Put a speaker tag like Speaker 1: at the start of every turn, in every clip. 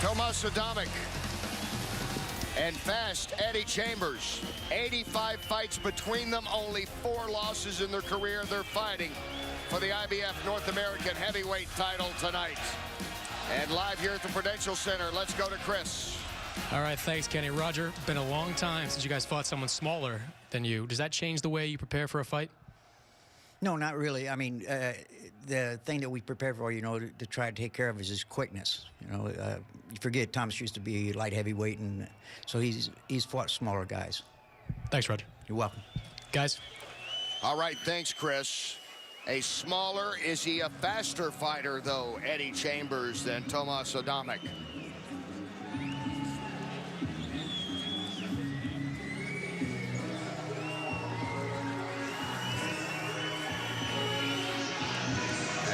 Speaker 1: Tomasz Adamek and fast Eddie Chambers. 85 fights between them, only 4 losses in their career. They're fighting for the IBF North American heavyweight title tonight. And live here at the Prudential Center, let's go to Chris.
Speaker 2: All right, thanks, Kenny. Roger, been a long time since you guys fought someone smaller than you. Does that change the way you prepare for a fight?
Speaker 3: No, not really. I mean, the thing that we prepare for, to try to take care of is his quickness. You forget Tomasz used to be light heavyweight, and so he's fought smaller guys.
Speaker 2: Thanks, Roger.
Speaker 3: You're welcome.
Speaker 2: Guys.
Speaker 1: All right, thanks, Chris. Is he a faster fighter, though, Eddie Chambers, than Tomasz Adamek?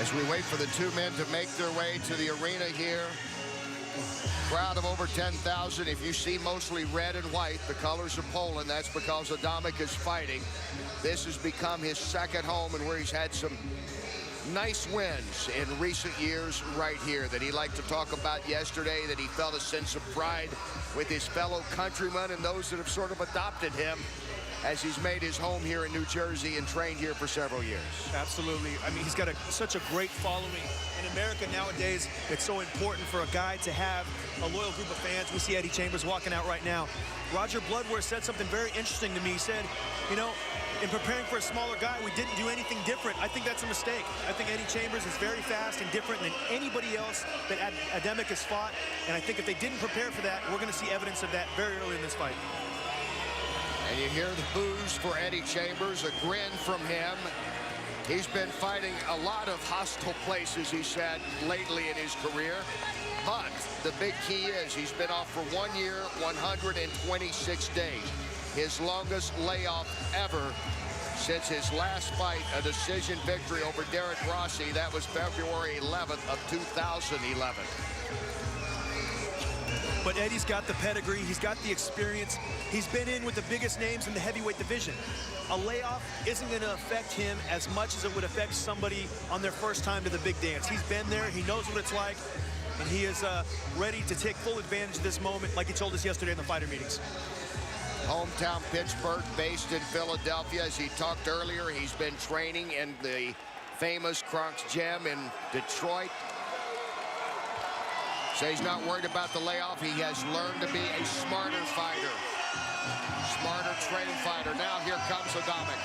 Speaker 1: As we wait for the two men to make their way to the arena here, crowd of over 10,000. If you see mostly red and white, the colors of Poland, that's because Adamek is fighting. This has become his second home, and where he's had some nice wins in recent years right here that he liked to talk about yesterday, that he felt a sense of pride with his fellow countrymen and those that have sort of adopted him as he's made his home here in New Jersey and trained here for several years.
Speaker 4: Absolutely. I mean, he's got such a great following. In America nowadays, it's so important for a guy to have a loyal group of fans. We see Eddie Chambers walking out right now. Roger Bloodworth said something very interesting to me. He said, in preparing for a smaller guy, we didn't do anything different. I think that's a mistake. I think Eddie Chambers is very fast and different than anybody else that Adamek has fought. And I think if they didn't prepare for that, we're going to see evidence of that very early in this fight.
Speaker 1: And you hear the boos for Eddie Chambers, a grin from him. He's been fighting a lot of hostile places, he said, lately in his career. But the big key is he's been off for 1 year, 126 days. His longest layoff ever since his last fight, a decision victory over Derek Rossi. That was February 11th of 2011.
Speaker 4: But Eddie's got the pedigree, he's got the experience. He's been in with the biggest names in the heavyweight division. A layoff isn't going to affect him as much as it would affect somebody on their first time to the big dance. He's been there, he knows what it's like, and he is ready to take full advantage of this moment, like he told us yesterday in the fighter meetings.
Speaker 1: Hometown Pittsburgh, based in Philadelphia. As he talked earlier, he's been training in the famous Kronk's Gym in Detroit. So he's not worried about the layoff. He has learned to be a smarter fighter. Smarter trained fighter. Now here comes Adamek.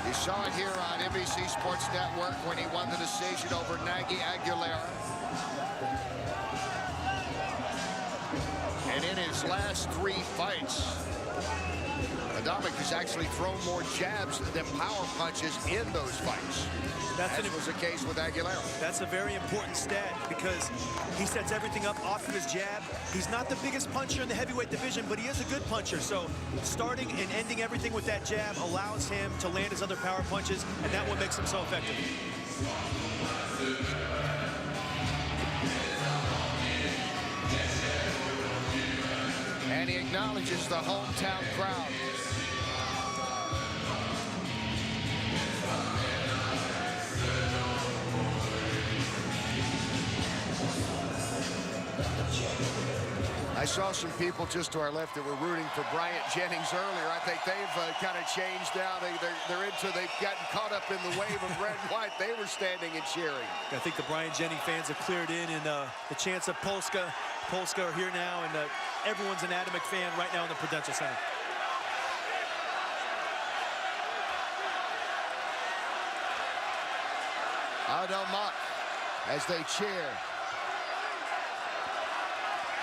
Speaker 1: You saw it here on NBC Sports Network when he won the decision over Nagy Aguilera. And in his last 3 fights, Adamek has actually thrown more jabs than power punches in those fights. That was the case with Aguilera.
Speaker 4: That's a very important stat because he sets everything up off of his jab. He's not the biggest puncher in the heavyweight division, but he is a good puncher. So starting and ending everything with that jab allows him to land his other power punches, and that's what makes him so effective.
Speaker 1: And he acknowledges the hometown crowd. I saw some people just to our left that were rooting for Bryant Jennings earlier. I think they've kind of changed now. They've gotten caught up in the wave of red and white. They were standing and cheering.
Speaker 4: I think the Bryant Jennings fans have cleared in, and the chants of Polska are here now, and everyone's an Adamek fan right now in the Prudential Center.
Speaker 1: Adamek as they cheer.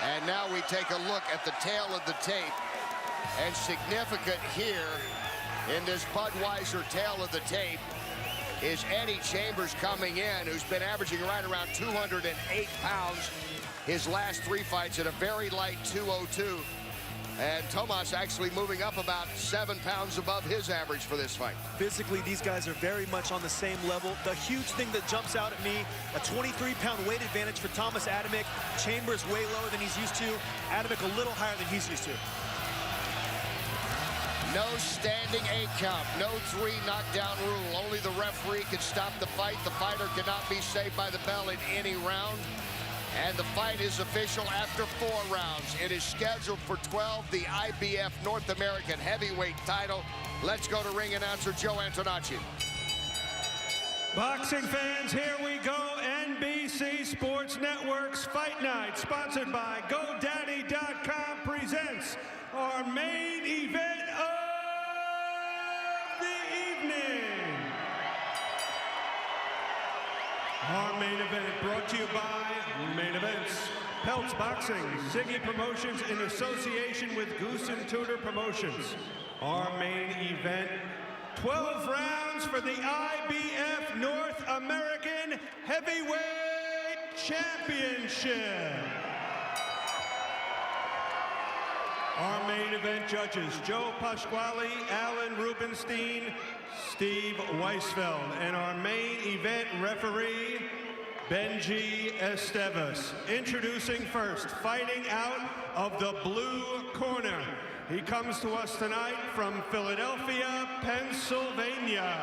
Speaker 1: And now we take a look at the tail of the tape. And significant here in this Budweiser tail of the tape is Eddie Chambers coming in, who's been averaging right around 208 pounds his last 3 fights at a very light 202. And Tomasz actually moving up about 7 pounds above his average for this fight.
Speaker 4: Physically, these guys are very much on the same level. The huge thing that jumps out at me, a 23-pound weight advantage for Tomasz Adamek. Chambers way lower than he's used to. Adamek a little higher than he's used to.
Speaker 1: No standing 8 count, no 3 knockdown rule. Only the referee can stop the fight. The fighter cannot be saved by the bell in any round. And the fight is official after 4 rounds. It is scheduled for 12, the IBF North American heavyweight title. Let's go to ring announcer Joe Antonacci.
Speaker 5: Boxing fans, here we go. NBC Sports Network's Fight Night, sponsored by GoDaddy.com, presents our main event of the evening. Our main event brought to you by Main Events, Peltz Boxing, Ziggy Promotions in association with Goose and Tudor Promotions. Our main event, 12 rounds for the IBF North American Heavyweight Championship. Our main event judges, Joe Pasquale, Alan Rubenstein, Steve Weisfeld, and our main event referee, Benji Estevez. Introducing first, fighting out of the blue corner. He comes to us tonight from Philadelphia, Pennsylvania.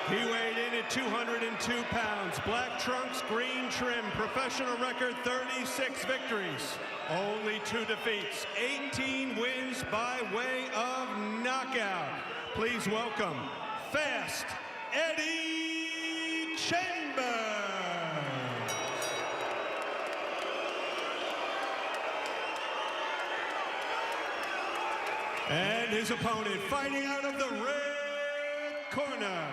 Speaker 5: He weighed in at 202 pounds. Black trunks, green trim. Professional record, 36 victories. Only 2 defeats. 18 wins by way of knockout. Please welcome Fast Eddie Chambers. And his opponent fighting out of the red corner.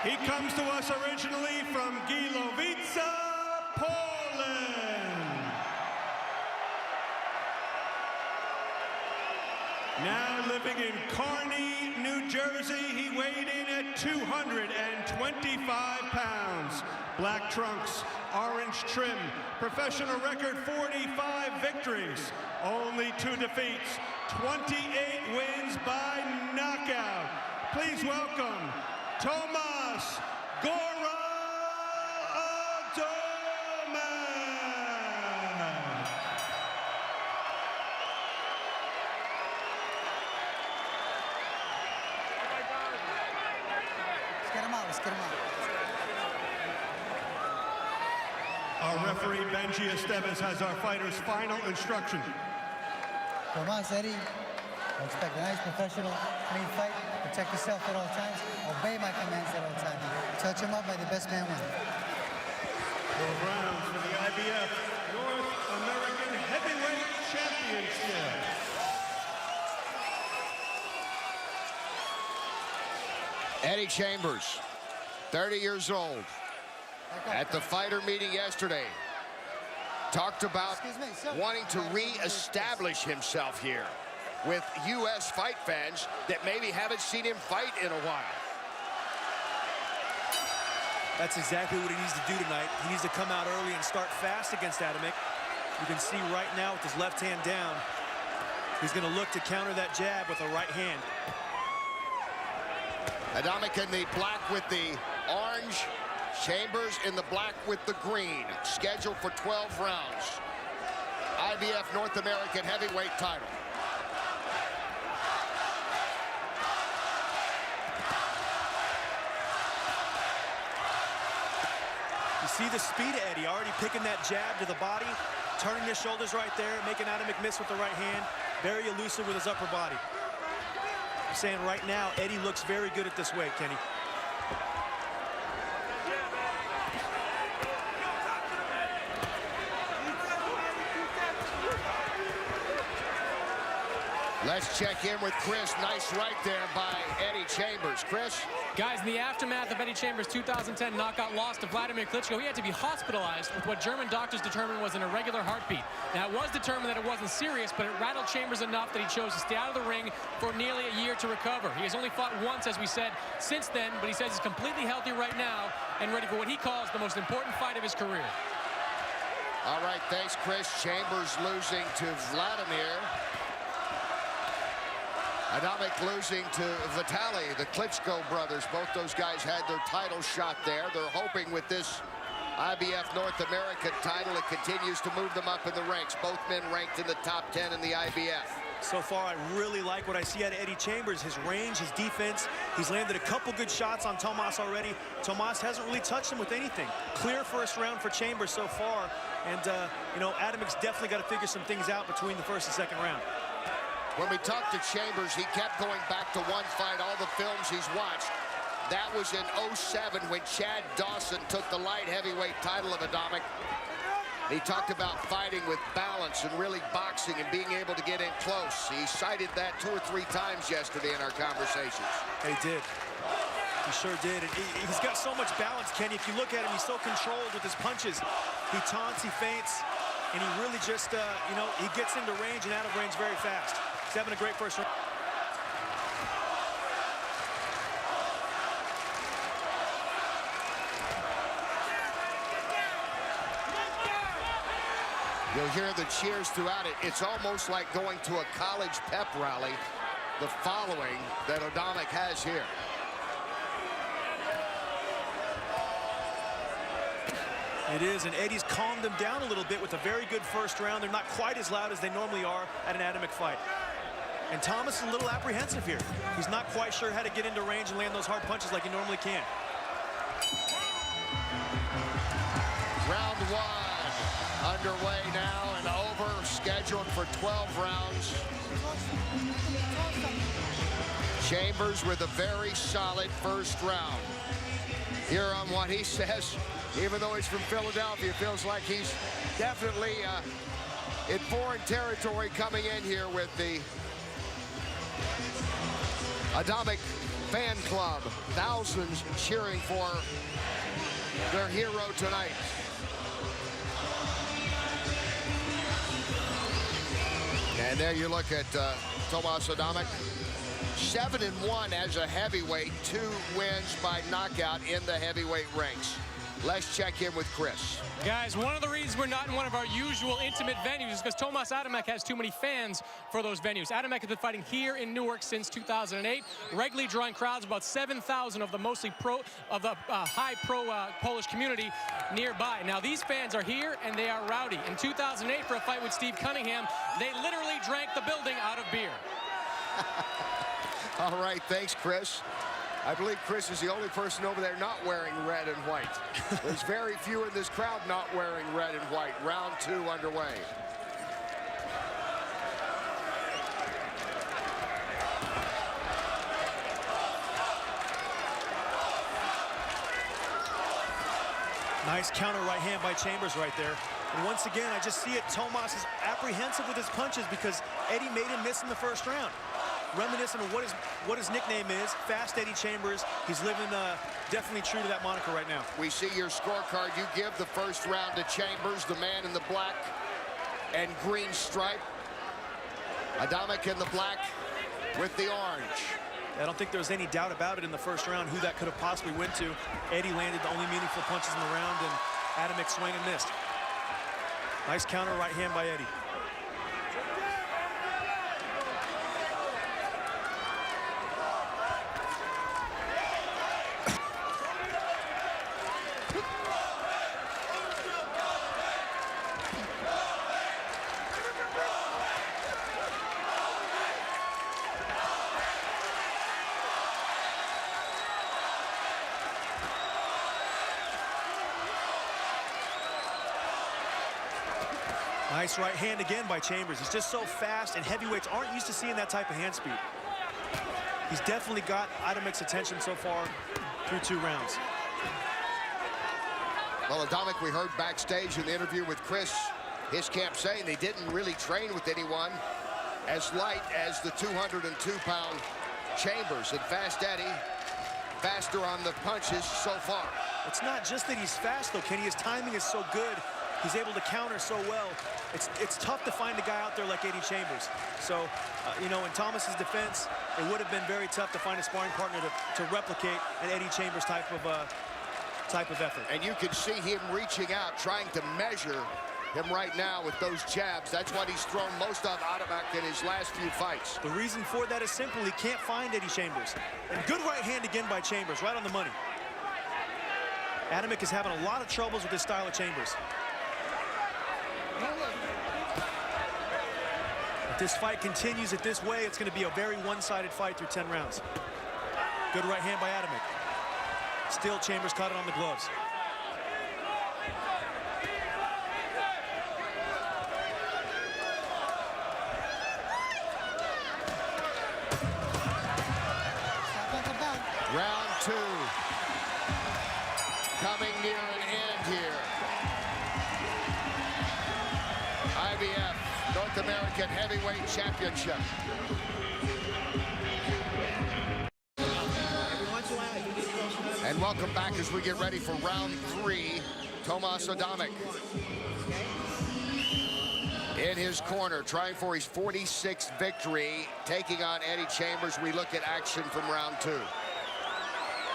Speaker 5: He comes to us originally from Gilovica, Poland. Now living in Kearney, New Jersey, he weighed in at 225 pounds. Black trunks, orange trim, professional record 45 victories, only 2 defeats, 28 wins by knockout. Please welcome Tomasz Gora Adamek.
Speaker 6: Let's get him out, let's get him out.
Speaker 5: Our referee, Benji Estevez, has our fighters' final instruction.
Speaker 6: Tomasz, Eddie, I expect a nice professional, clean fight. Protect yourself at all times. Obey my commands at all times. Touch him up, by the best man win.
Speaker 5: 4 rounds for the IBF North American Heavyweight Championship.
Speaker 1: Eddie Chambers, 30 years old. At the fighter meeting yesterday, talked about wanting to re-establish himself here with U.S. fight fans that maybe haven't seen him fight in a while.
Speaker 4: That's exactly what he needs to do tonight. He needs to come out early and start fast against Adamek. You can see right now with his left hand down, he's going to look to counter that jab with a right hand.
Speaker 1: Adamek in the black with the orange, Chambers in the black with the green. Scheduled for 12 rounds. IBF North American heavyweight title.
Speaker 4: You see the speed of Eddie, already picking that jab to the body, turning his shoulders right there, making Adamek miss with the right hand. Very elusive with his upper body. I'm saying right now, Eddie looks very good at this weight, Kenny.
Speaker 1: Let's check in with Chris. Nice right there by Eddie Chambers. Chris?
Speaker 2: Guys, in the aftermath of Eddie Chambers' 2010 knockout loss to Vladimir Klitschko, he had to be hospitalized with what German doctors determined was an irregular heartbeat. Now, it was determined that it wasn't serious, but it rattled Chambers enough that he chose to stay out of the ring for nearly a year to recover. He has only fought once, as we said, since then, but he says he's completely healthy right now and ready for what he calls the most important fight of his career.
Speaker 1: All right, thanks, Chris. Chambers losing to Vladimir. Adamek losing to Vitali, the Klitschko brothers. Both those guys had their title shot there. They're hoping with this IBF North American title, it continues to move them up in the ranks. Both men ranked in the top 10 in the IBF.
Speaker 4: So far, I really like what I see out of Eddie Chambers. His range, his defense. He's landed a couple good shots on Tomasz already. Tomasz hasn't really touched him with anything. Clear first round for Chambers so far. And, you know, Adamek's definitely got to figure some things out between the first and second round.
Speaker 1: When we talked to Chambers, he kept going back to one fight, all the films he's watched. That was in '07 when Chad Dawson took the light heavyweight title of Adamek. He talked about fighting with balance and really boxing and being able to get in close. He cited that 2 or 3 times yesterday in our conversations.
Speaker 4: He did. He sure did. And he's got so much balance, Kenny. If you look at him, he's so controlled with his punches. He taunts, he feints, and he really just, you know, he gets into range and out of range very fast. He's having a great first round.
Speaker 1: You'll hear the cheers throughout it. It's almost like going to a college pep rally, the following that Adamek has here.
Speaker 4: It is, and Eddie's calmed them down a little bit with a very good first round. They're not quite as loud as they normally are at an Adamek fight. And Thomas is a little apprehensive here. He's not quite sure how to get into range and land those hard punches like he normally can.
Speaker 1: Round 1 underway now and over, scheduled for 12 rounds. Chambers with a very solid first round. Here on what he says, even though he's from Philadelphia, feels like he's definitely in foreign territory coming in here with the Adamek fan club. Thousands cheering for their hero tonight. And there you look at Tomasz Adamek. 7-1 as a heavyweight, 2 wins by knockout in the heavyweight ranks. Let's check in with Chris.
Speaker 2: Guys, one of the reasons we're not in one of our usual intimate venues is because Tomasz Adamek has too many fans for those venues. Adamek has been fighting here in Newark since 2008, regularly drawing crowds, about 7,000 of the mostly high pro Polish community nearby. Now, these fans are here, and they are rowdy. In 2008, for a fight with Steve Cunningham, they literally drank the building out of beer.
Speaker 1: All right, thanks, Chris. I believe Chris is the only person over there not wearing red and white. There's very few in this crowd not wearing red and white. Round 2 underway.
Speaker 4: Nice counter right hand by Chambers right there. And once again, I just see it. Tomasz is apprehensive with his punches because Eddie made him miss in the first round. Reminiscent of what his nickname is, Fast Eddie Chambers. He's living definitely true to that moniker right now.
Speaker 1: We see your scorecard. You give the first round to Chambers, the man in the black and green stripe. Adamek in the black with the orange.
Speaker 4: I don't think there was any doubt about it in the first round who that could have possibly went to. Eddie landed the only meaningful punches in the round, and Adamek swung and missed. Nice counter right hand by Eddie. Nice right hand again by Chambers. He's just so fast, and heavyweights aren't used to seeing that type of hand speed. He's definitely got Adamek's attention so far through 2 rounds.
Speaker 1: Well, Adamek, we heard backstage in the interview with Chris, his camp saying they didn't really train with anyone as light as the 202-pound Chambers. And Fast Eddie, faster on the punches so far.
Speaker 4: It's not just that he's fast, though, Kenny. His timing is so good. He's able to counter so well. It's tough to find a guy out there like Eddie Chambers. So, you know, in Tomas's defense, it would have been very tough to find a sparring partner to replicate an Eddie Chambers type of effort.
Speaker 1: And you can see him reaching out, trying to measure him right now with those jabs. That's what he's thrown most of Adamek in his last few fights.
Speaker 4: The reason for that is simple. He can't find Eddie Chambers. And good right hand again by Chambers, right on the money. Adamek is having a lot of troubles with this style of Chambers. If this fight continues it this way, it's going to be a very one-sided fight through 10 rounds. Good right hand by Adamek. Still, Chambers caught it on the gloves.
Speaker 1: Round 2. Coming near an end here. IBF North American Heavyweight Championship. And welcome back as we get ready for round 3. Tomasz Adamek in his corner, trying for his 46th victory, taking on Eddie Chambers. We look at action from round 2.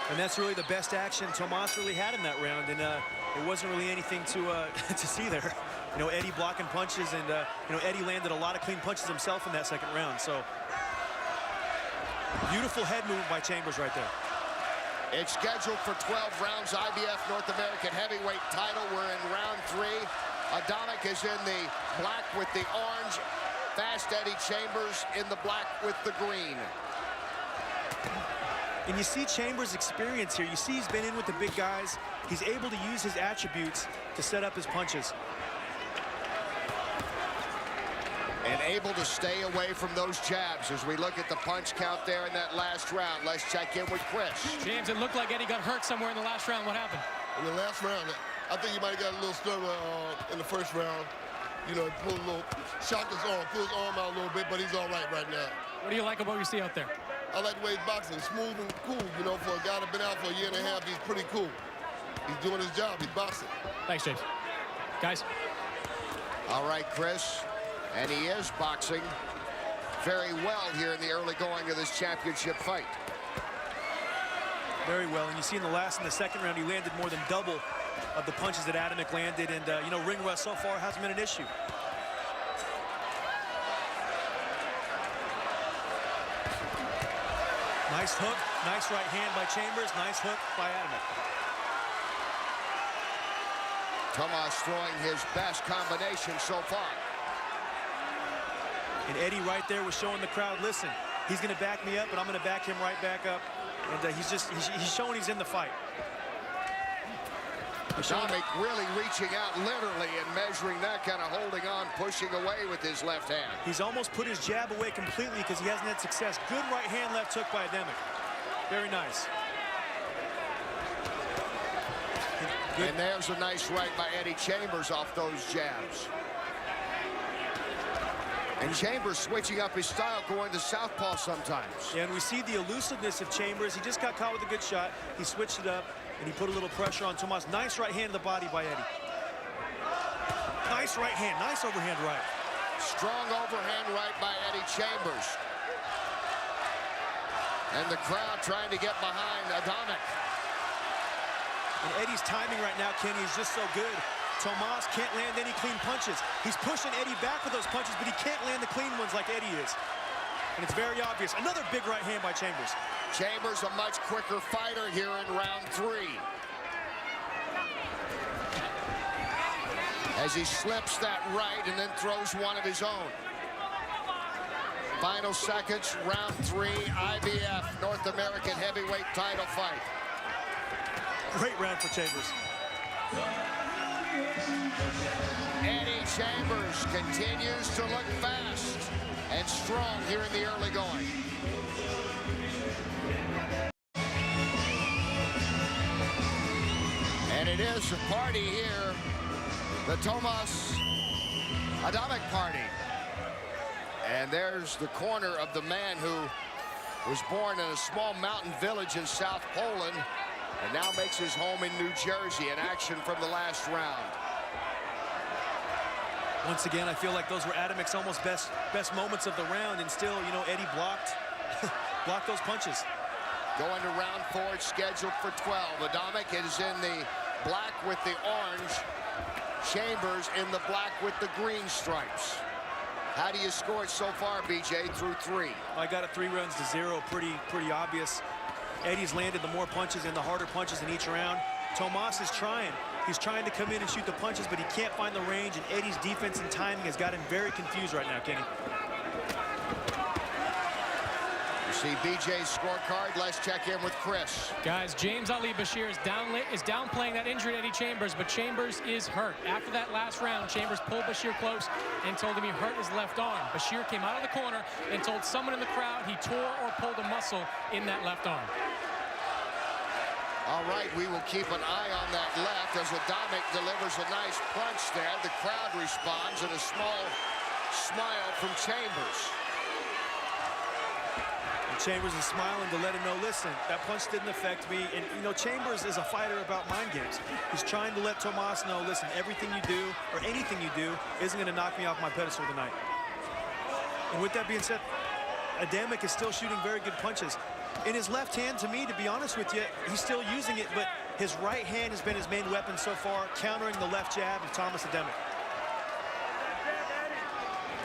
Speaker 4: And that's really the best action Tomasz really had in that round, and it wasn't really anything to to see there. You know, Eddie blocking punches, and you know, Eddie landed a lot of clean punches himself in that second round. So beautiful head movement by Chambers right there.
Speaker 1: It's scheduled for 12 rounds. IBF North American Heavyweight title. We're in round 3. Adamek is in the black with the orange. Fast Eddie Chambers in the black with the green.
Speaker 4: And you see Chambers' experience here. You see he's been in with the big guys. He's able to use his attributes to set up his punches.
Speaker 1: And able to stay away from those jabs as we look at the punch count there in that last round. Let's check in with Chris.
Speaker 2: James, it looked like Eddie got hurt somewhere in the last round. What happened?
Speaker 7: In the last round, I think he might have got a little stutter in the first round. You know, pulled a little, shocked his arm, pulled his arm out a little bit, but he's all right right now.
Speaker 2: What do you like about what you see out there?
Speaker 7: I like the way he's boxing, smooth and cool. You know, for a guy that's been out for a year and a half, he's pretty cool. He's doing his job, he's boxing.
Speaker 2: Thanks, James. Guys.
Speaker 1: All right, Chris. And he is boxing very well here in the early going of this championship fight.
Speaker 4: Very well, and you see in the second round, he landed more than double of the punches that Adamek landed, and you know, ring rust so far hasn't been an issue. Nice hook, nice right hand by Chambers, nice hook by Adamek.
Speaker 1: Tomasz throwing his best combination so far.
Speaker 4: And Eddie right there was showing the crowd, listen, he's going to back me up, but I'm going to back him right back up. And he's showing he's in the fight.
Speaker 1: Adamek really reaching out literally and measuring that, kind of holding on, pushing away with his left hand.
Speaker 4: He's almost put his jab away completely because he hasn't had success. Good right hand, left hook by Adamek. Very nice.
Speaker 1: And there's a nice right by Eddie Chambers off those jabs. And Chambers switching up his style, going to southpaw sometimes.
Speaker 4: Yeah, and we see the elusiveness of Chambers. He just got caught with a good shot. He switched it up, and he put a little pressure on Tomasz. Nice right hand to the body by Eddie. Nice right hand, nice overhand right.
Speaker 1: Strong overhand right by Eddie Chambers. And the crowd trying to get behind Adamek.
Speaker 4: And Eddie's timing right now, Kenny, is just so good. Tomasz can't land any clean punches. He's pushing Eddie back with those punches, but he can't land the clean ones like Eddie is. And it's very obvious. Another big right hand by Chambers.
Speaker 1: Chambers a much quicker fighter here in round 3. As he slips that right and then throws one of his own. Final seconds, round 3, IBF North American Heavyweight title fight.
Speaker 4: Great round for Chambers.
Speaker 1: Eddie Chambers continues to look fast and strong here in the early going. And it is a party here, the Tomasz Adamek party. And there's the corner of the man who was born in a small mountain village in South Poland and now makes his home in New Jersey in action from the last round.
Speaker 4: Once again, I feel like those were Adamek's almost best moments of the round, and still, you know, Eddie blocked those punches.
Speaker 1: Going to round 4, it's scheduled for 12. Adamek is in the black with the orange. Chambers in the black with the green stripes. How do you score it so far, BJ, through 3?
Speaker 4: I got it 3 runs to 0. Pretty obvious. Eddie's landed the more punches and the harder punches in each round. Tomasz is trying. He's trying to come in and shoot the punches, but he can't find the range, and Eddie's defense and timing has got him very confused right now, Kenny.
Speaker 1: You see BJ's scorecard. Let's check in with Chris.
Speaker 2: Guys, James Ali Bashir is downplaying that injury to Eddie Chambers, but Chambers is hurt. After that last round, Chambers pulled Bashir close and told him he hurt his left arm. Bashir came out of the corner and told someone in the crowd he tore or pulled a muscle in that left arm.
Speaker 1: All right, we will keep an eye on that left as Adamek delivers a nice punch there. The crowd responds and a small smile from Chambers.
Speaker 4: And Chambers is smiling to let him know, listen, that punch didn't affect me. And, you know, Chambers is a fighter about mind games. He's trying to let Tomasz know, listen, everything you do or anything you do isn't going to knock me off my pedestal tonight. And with that being said, Adamek is still shooting very good punches. In his left hand, to me, to be honest with you, he's still using it, but his right hand has been his main weapon so far, countering the left jab of Tomasz Adamek.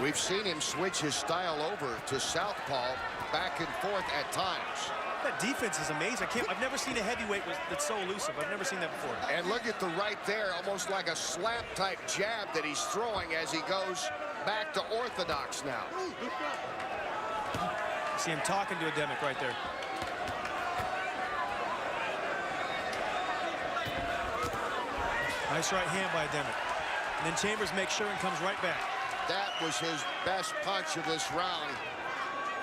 Speaker 1: We've seen him switch his style over to southpaw back and forth at times.
Speaker 4: That defense is amazing. I've never seen a heavyweight that's so elusive. I've never seen that before.
Speaker 1: And look at the right there, almost like a slap-type jab that he's throwing as he goes back to orthodox now.
Speaker 4: See him talking to Adamek right there. Nice right hand by Adamek. And then Chambers makes sure and comes right back.
Speaker 1: That was his best punch of this round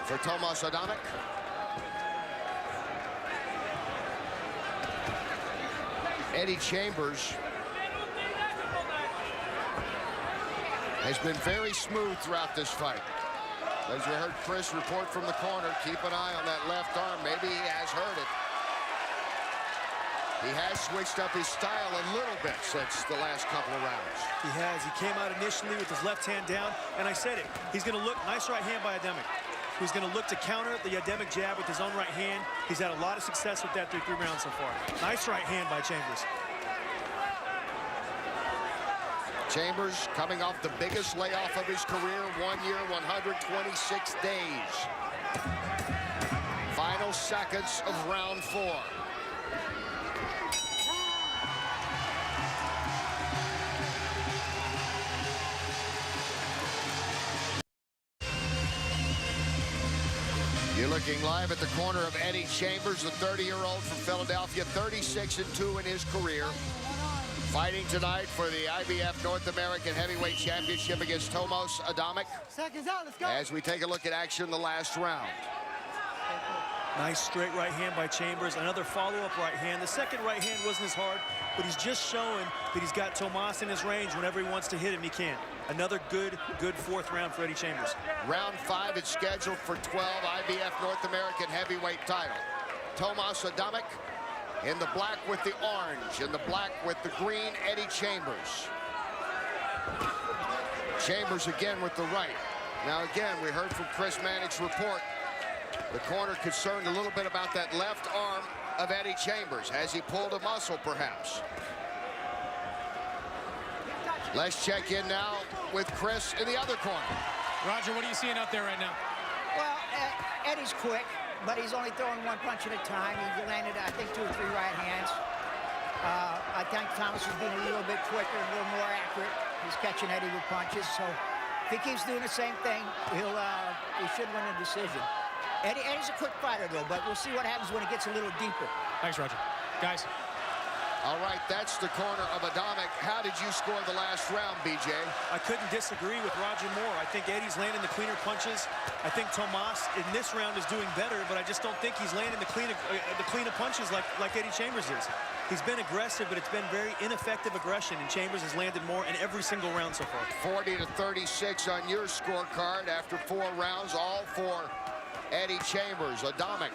Speaker 1: for Tomasz Adamek. Eddie Chambers has been very smooth throughout this fight. As you heard Chris report from the corner, keep an eye on that left arm. Maybe he has hurt it. He has switched up his style a little bit since the last couple of rounds.
Speaker 4: He has. He came out initially with his left hand down, and I said it. He's going to look, nice right hand by Adamek. He's going to look to counter the Adamek jab with his own right hand. He's had a lot of success with that through 3 rounds so far. Nice right hand by Chambers.
Speaker 1: Chambers coming off the biggest layoff of his career, 1 year, 126 days. Final seconds of round 4. You're looking live at the corner of Eddie Chambers, the 30-year-old from Philadelphia, 36-2 in his career. Fighting tonight for the IBF North American Heavyweight Championship against Tomasz Adamek.
Speaker 6: Seconds out, let's go.
Speaker 1: As we take a look at action in the last round.
Speaker 4: Nice straight right hand by Chambers. Another follow-up right hand. The second right hand wasn't as hard, but he's just showing that he's got Tomasz in his range. Whenever he wants to hit him, he can. Another good 4th round for Eddie Chambers.
Speaker 1: Round 5, it's scheduled for 12 IBF North American Heavyweight title. Tomasz Adamek in the black with the orange, in the black with the green, Eddie Chambers. Chambers again with the right. Now again, we heard from Chris Mannix's report. The corner concerned a little bit about that left arm of Eddie Chambers. Has he pulled a muscle, perhaps? Let's check in now with Chris in the other corner.
Speaker 2: Roger, what are you seeing out there right now?
Speaker 3: Well, Eddie's quick, but he's only throwing 1 punch at a time. He landed, I think, 2 or 3 right hands. I think Tomasz is being a little bit quicker, a little more accurate. He's catching Eddie with punches, so if he keeps doing the same thing, he should win a decision. Eddie's a quick fighter, though, but we'll see what happens when it gets a little deeper.
Speaker 2: Thanks, Roger. Guys.
Speaker 1: All right, that's the corner of Adamek. How did you score the last round, BJ?
Speaker 4: I couldn't disagree with Roger Moore. I think Eddie's landing the cleaner punches. I think Tomasz in this round is doing better, but I just don't think he's landing the cleaner punches like Eddie Chambers is. He's been aggressive, but it's been very ineffective aggression, and Chambers has landed more in every single round so far.
Speaker 1: 40-36 on your scorecard after 4 rounds, all for Eddie Chambers. Adamek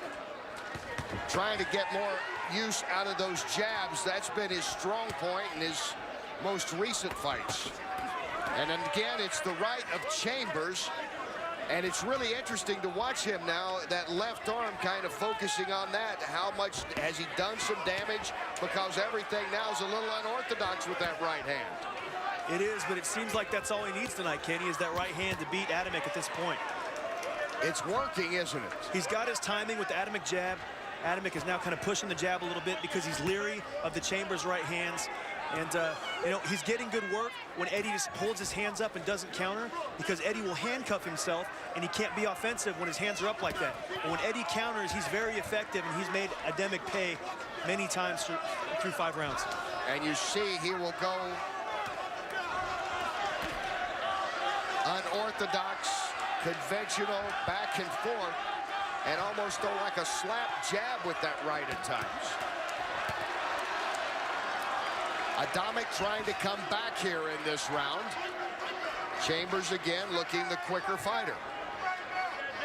Speaker 1: trying to get more use out of those jabs. That's been his strong point in his most recent fights. And then again, it's the right of Chambers. And it's really interesting to watch him now, that left arm kind of focusing on that. How much has he done some damage? Because everything now is a little unorthodox with that right hand.
Speaker 4: It is, but it seems like that's all he needs tonight, Kenny, is that right hand to beat Adamek at this point.
Speaker 1: It's working, isn't it?
Speaker 4: He's got his timing with the Adamek jab. Adamek is now kind of pushing the jab a little bit because he's leery of the Chambers right hands. And, you know, he's getting good work when Eddie just holds his hands up and doesn't counter, because Eddie will handcuff himself, and he can't be offensive when his hands are up like that. But when Eddie counters, he's very effective, and he's made Adamek pay many times through 5 rounds.
Speaker 1: And you see he will go unorthodox, conventional, back and forth, and almost go like a slap jab with that right at times. Adamek trying to come back here in this round. Chambers again looking the quicker fighter.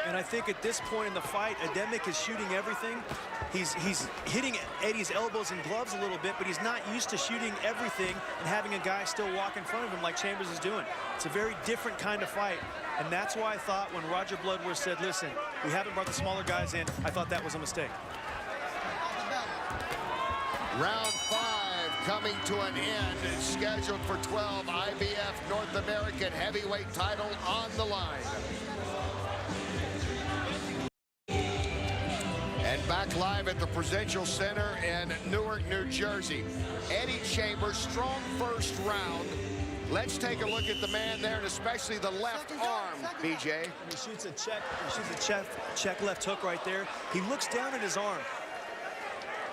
Speaker 4: And I think at this point in the fight, Adamek is shooting everything. He's hitting Eddie's elbows and gloves a little bit, but he's not used to shooting everything and having a guy still walk in front of him like Chambers is doing. It's a very different kind of fight. And that's why I thought when Roger Bloodworth said, listen, we haven't brought the smaller guys in, I thought that was a mistake.
Speaker 1: Round 5 coming to an end. It's scheduled for 12. IBF North American heavyweight title on the line. And back live at the Prudential Center in Newark, New Jersey. Eddie Chambers, strong first round. Let's take a look at the man there, and especially the left arm, BJ.
Speaker 4: He shoots a check. He shoots a check left hook right there. He looks down at his arm,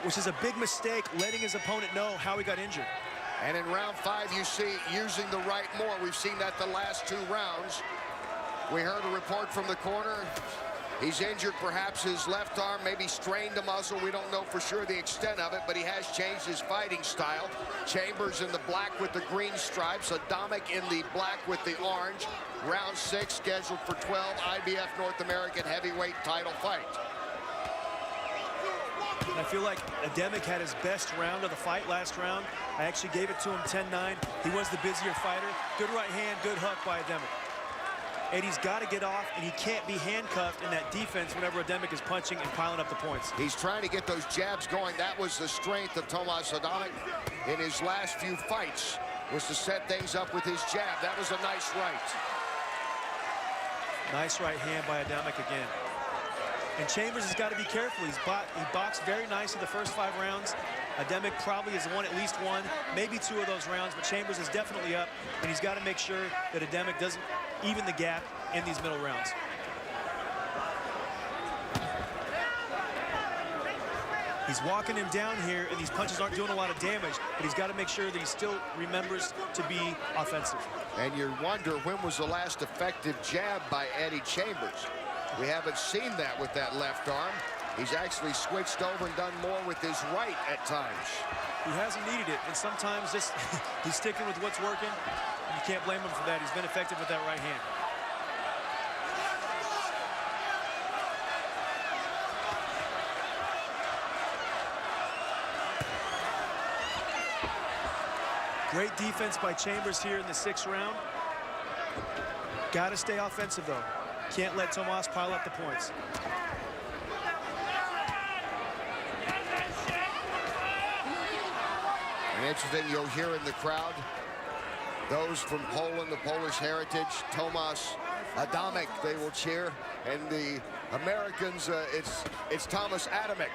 Speaker 4: which is a big mistake, letting his opponent know how he got injured.
Speaker 1: And in round 5, you see using the right more. We've seen that the last 2 rounds. We heard a report from the corner. He's injured perhaps his left arm, maybe strained a muscle. We don't know for sure the extent of it, but he has changed his fighting style. Chambers in the black with the green stripes. Adamek in the black with the orange. Round 6 scheduled for 12 IBF North American heavyweight title fight.
Speaker 4: And I feel like Adamek had his best round of the fight last round. I actually gave it to him 10-9. He was the busier fighter. Good right hand, good hook by Adamek. Eddie's got to get off, and he can't be handcuffed in that defense whenever Adamek is punching and piling up the points.
Speaker 1: He's trying to get those jabs going. That was the strength of Tomasz Adamek in his last few fights, was to set things up with his jab. That was a nice right.
Speaker 4: Nice right hand by Adamek again. And Chambers has got to be careful. He boxed very nice in the first 5 rounds. Adamek probably has won at least 1, maybe 2 of those rounds, but Chambers is definitely up, and he's got to make sure that Adamek doesn't even the gap in these middle rounds. He's walking him down here, and these punches aren't doing a lot of damage, but he's got to make sure that he still remembers to be offensive.
Speaker 1: And you wonder, when was the last effective jab by Eddie Chambers? We haven't seen that with that left arm. He's actually switched over and done more with his right at times.
Speaker 4: He hasn't needed it, and sometimes just he's sticking with what's working, and you can't blame him for that. He's been effective with that right hand. Great defense by Chambers here in the 6th round. Got to stay offensive, though. Can't let Tomasz pile up the points.
Speaker 1: And interesting, you'll hear in the crowd, those from Poland, the Polish heritage, Tomasz Adamek, they will cheer. And the Americans, it's Tomasz Adamek.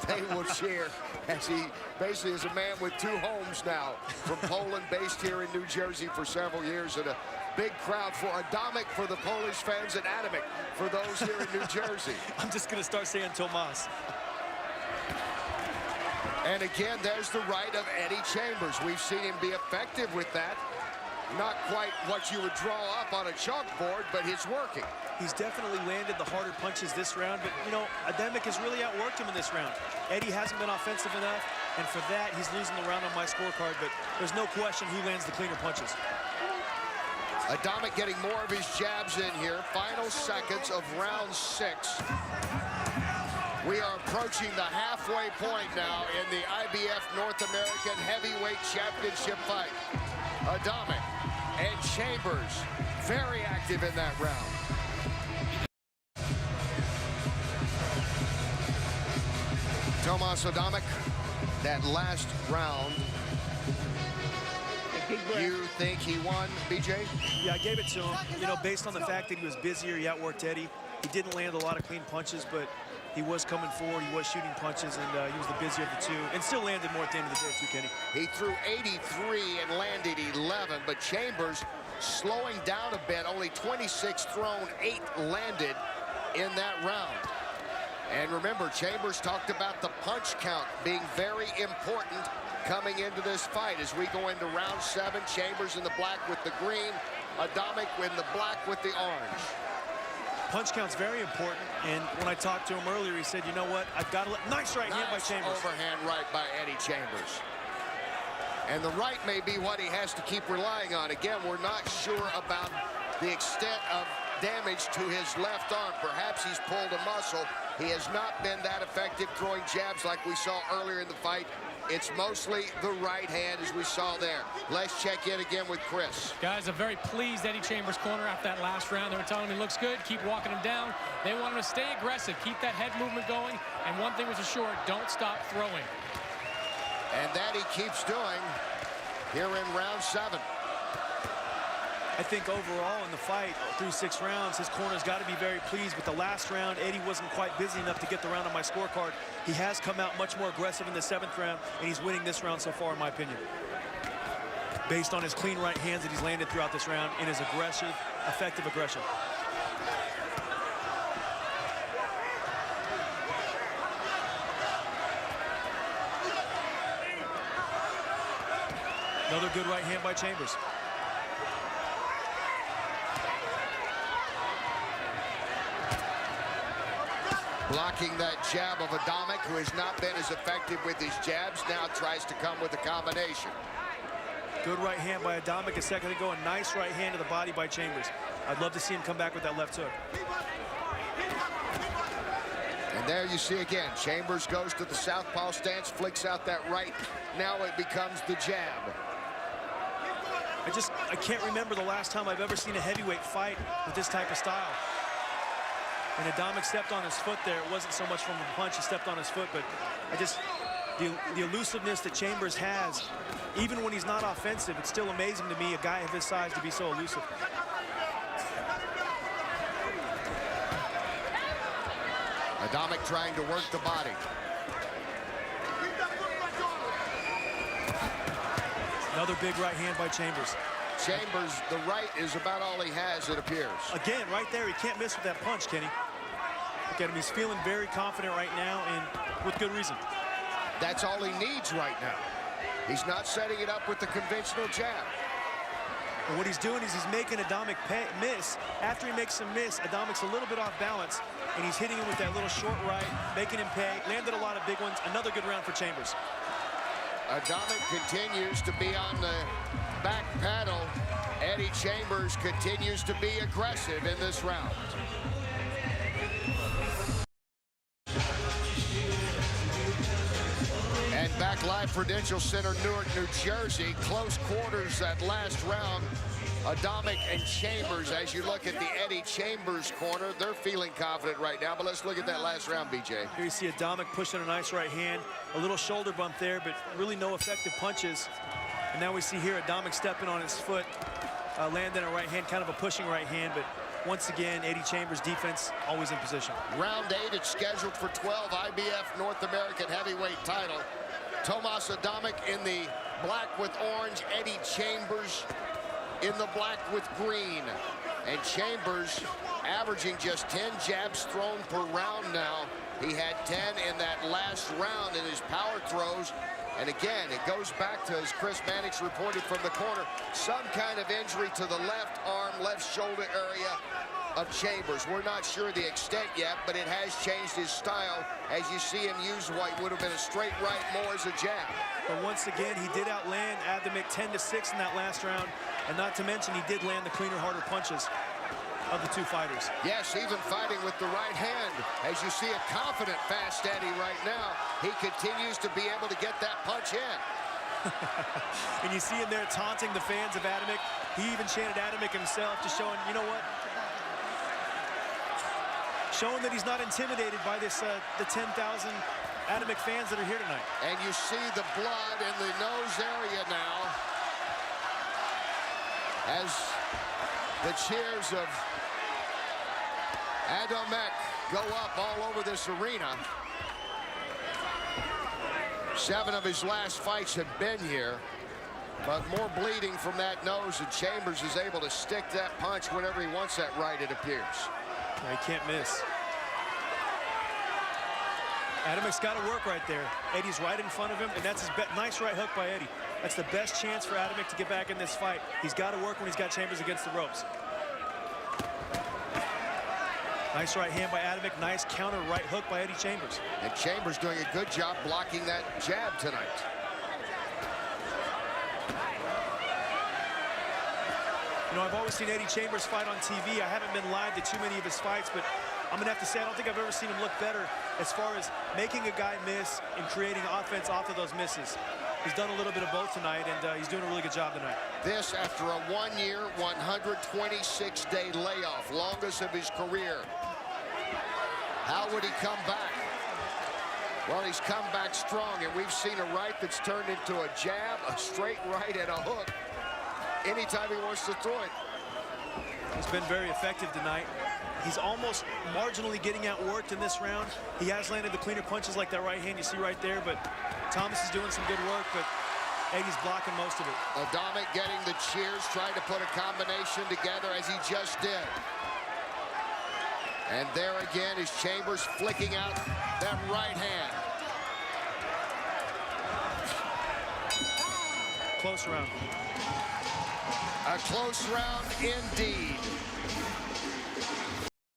Speaker 1: They will cheer as he basically is a man with 2 homes now, from Poland, based here in New Jersey for several years. And a big crowd for Adamek for the Polish fans, and Adamek for those here in New Jersey.
Speaker 4: I'm just going to start saying Tomasz.
Speaker 1: And again, there's the right of Eddie Chambers. We've seen him be effective with that. Not quite what you would draw up on a chalkboard, but it's working.
Speaker 4: He's definitely landed the harder punches this round, but, you know, Adamek has really outworked him in this round. Eddie hasn't been offensive enough, and for that, he's losing the round on my scorecard, but there's no question who lands the cleaner punches.
Speaker 1: Adamek getting more of his jabs in here. Final seconds of round 6. We are approaching the halfway point now in the IBF North American Heavyweight Championship fight. Adamek and Chambers very active in that round. Tomasz Adamek, that last round, you think he won, BJ?
Speaker 4: Yeah, I gave it to him, you know, based on the fact that he was busier, he outworked Eddie. He didn't land a lot of clean punches, but he was coming forward, he was shooting punches, and he was the busier of the two, and still landed more at the end of the day, too, Kenny.
Speaker 1: He threw 83 and landed 11, but Chambers slowing down a bit, only 26 thrown, 8 landed in that round. And remember, Chambers talked about the punch count being very important coming into this fight. As we go into round 7, Chambers in the black with the green, Adamek in the black with the orange.
Speaker 4: Punch count's very important, and when I talked to him earlier, he said, you know what, I've got to let... Nice right hand by Chambers.
Speaker 1: Overhand right by Eddie Chambers. And the right may be what he has to keep relying on. Again, we're not sure about the extent of damage to his left arm. Perhaps he's pulled a muscle. He has not been that effective throwing jabs like we saw earlier in the fight. It's mostly the right hand, as we saw there. Let's check in again with Chris.
Speaker 2: Guys, a very pleased Eddie Chambers corner after that last round. They were telling him he looks good, keep walking him down. They want him to stay aggressive, keep that head movement going, and one thing was assured, don't stop throwing.
Speaker 1: And that he keeps doing here in round 7.
Speaker 4: I think overall in the fight, through 6 rounds, his corner's got to be very pleased. With the last round, Eddie wasn't quite busy enough to get the round on my scorecard. He has come out much more aggressive in the 7th round, and he's winning this round so far, in my opinion. Based on his clean right hands that he's landed throughout this round and his aggressive, effective aggression. Another good right hand by Chambers.
Speaker 1: Blocking that jab of Adamek, who has not been as effective with his jabs, now tries to come with a combination.
Speaker 4: Good right hand by Adamek a second ago. A nice right hand to the body by Chambers. I'd love to see him come back with that left hook.
Speaker 1: And there you see again, Chambers goes to the southpaw stance, flicks out that right. Now it becomes the jab.
Speaker 4: I can't remember the last time I've ever seen a heavyweight fight with this type of style. And Adamek stepped on his foot there. It wasn't so much from a punch, he stepped on his foot, but the elusiveness that Chambers has, even when he's not offensive, it's still amazing to me, a guy of his size, to be so elusive.
Speaker 1: Adamek trying to work the body.
Speaker 4: Another big right hand by Chambers.
Speaker 1: Chambers, the right is about all he has, it appears.
Speaker 4: Again, right there, he can't miss with that punch, Kenny. Look at him, he's feeling very confident right now, and with good reason.
Speaker 1: That's all he needs right now. He's not setting it up with the conventional jab.
Speaker 4: And what he's doing is he's making Adamek miss. After he makes him miss, Adamek's a little bit off balance, and he's hitting him with that little short right, making him pay. Landed a lot of big ones. Another good round for Chambers.
Speaker 1: Adamek continues to be on the back paddle. Eddie Chambers continues to be aggressive in this round. And back live Prudential Center, Newark, New Jersey. Close quarters that last round. Adamek and Chambers, as you look at the Eddie Chambers corner, they're feeling confident right now, but let's look at that last round, BJ.
Speaker 4: Here you see Adamek pushing a nice right hand, a little shoulder bump there, but really no effective punches. And now we see here Adamek stepping on his foot, landing a right hand, kind of a pushing right hand, but once again, Eddie Chambers' defense always in position.
Speaker 1: Round 8, it's scheduled for 12 IBF North American heavyweight title. Tomasz Adamek in the black with orange, Eddie Chambers in the black with green. And Chambers averaging just 10 jabs thrown per round now. He had 10 in that last round in his power throws. And again, it goes back to, as Chris Mannix reported from the corner, some kind of injury to the left arm, left shoulder area of Chambers. We're not sure the extent yet, but it has changed his style. As you see him use what would have been a straight right more as a jab.
Speaker 4: But once again, he did outland Adamek 10-6 in that last round. And not to mention, he did land the cleaner, harder punches of the two fighters.
Speaker 1: Yes, even fighting with the right hand. As you see a confident Fast Eddie right now, he continues to be able to get that punch in.
Speaker 4: And you see him there taunting the fans of Adamek. He even chanted Adamek himself, just showing, you know what? Showing that he's not intimidated by this the 10,000 Adamek fans that are here tonight.
Speaker 1: And you see the blood in the nose area now as the cheers of Adamek go up all over this arena. 7 of his last fights have been here, but more bleeding from that nose, and Chambers is able to stick that punch whenever he wants that right, it appears.
Speaker 4: He can't miss. Adamek's got to work right there. Eddie's right in front of him, and that's his nice right hook by Eddie. That's the best chance for Adamek to get back in this fight. He's got to work when he's got Chambers against the ropes. Nice right hand by Adamek. Nice counter right hook by Eddie Chambers.
Speaker 1: And Chambers doing a good job blocking that jab tonight.
Speaker 4: You know, I've always seen Eddie Chambers fight on TV. I haven't been live to too many of his fights, but I'm going to have to say I don't think I've ever seen him look better as far as making a guy miss and creating offense off of those misses. He's done a little bit of both tonight, and he's doing a really good job tonight.
Speaker 1: This after a 1-year, 126-day layoff, longest of his career. How would he come back? Well, he's come back strong, and we've seen a right that's turned into a jab, a straight right, and a hook anytime he wants to throw it.
Speaker 4: He's been very effective tonight. He's almost marginally getting outworked in this round. He has landed the cleaner punches like that right hand you see right there, but Tomasz is doing some good work, but Eddie's blocking most of it.
Speaker 1: Adamek getting the cheers, trying to put a combination together as he just did. And there again is Chambers flicking out that right hand.
Speaker 4: Close round.
Speaker 1: A close round indeed.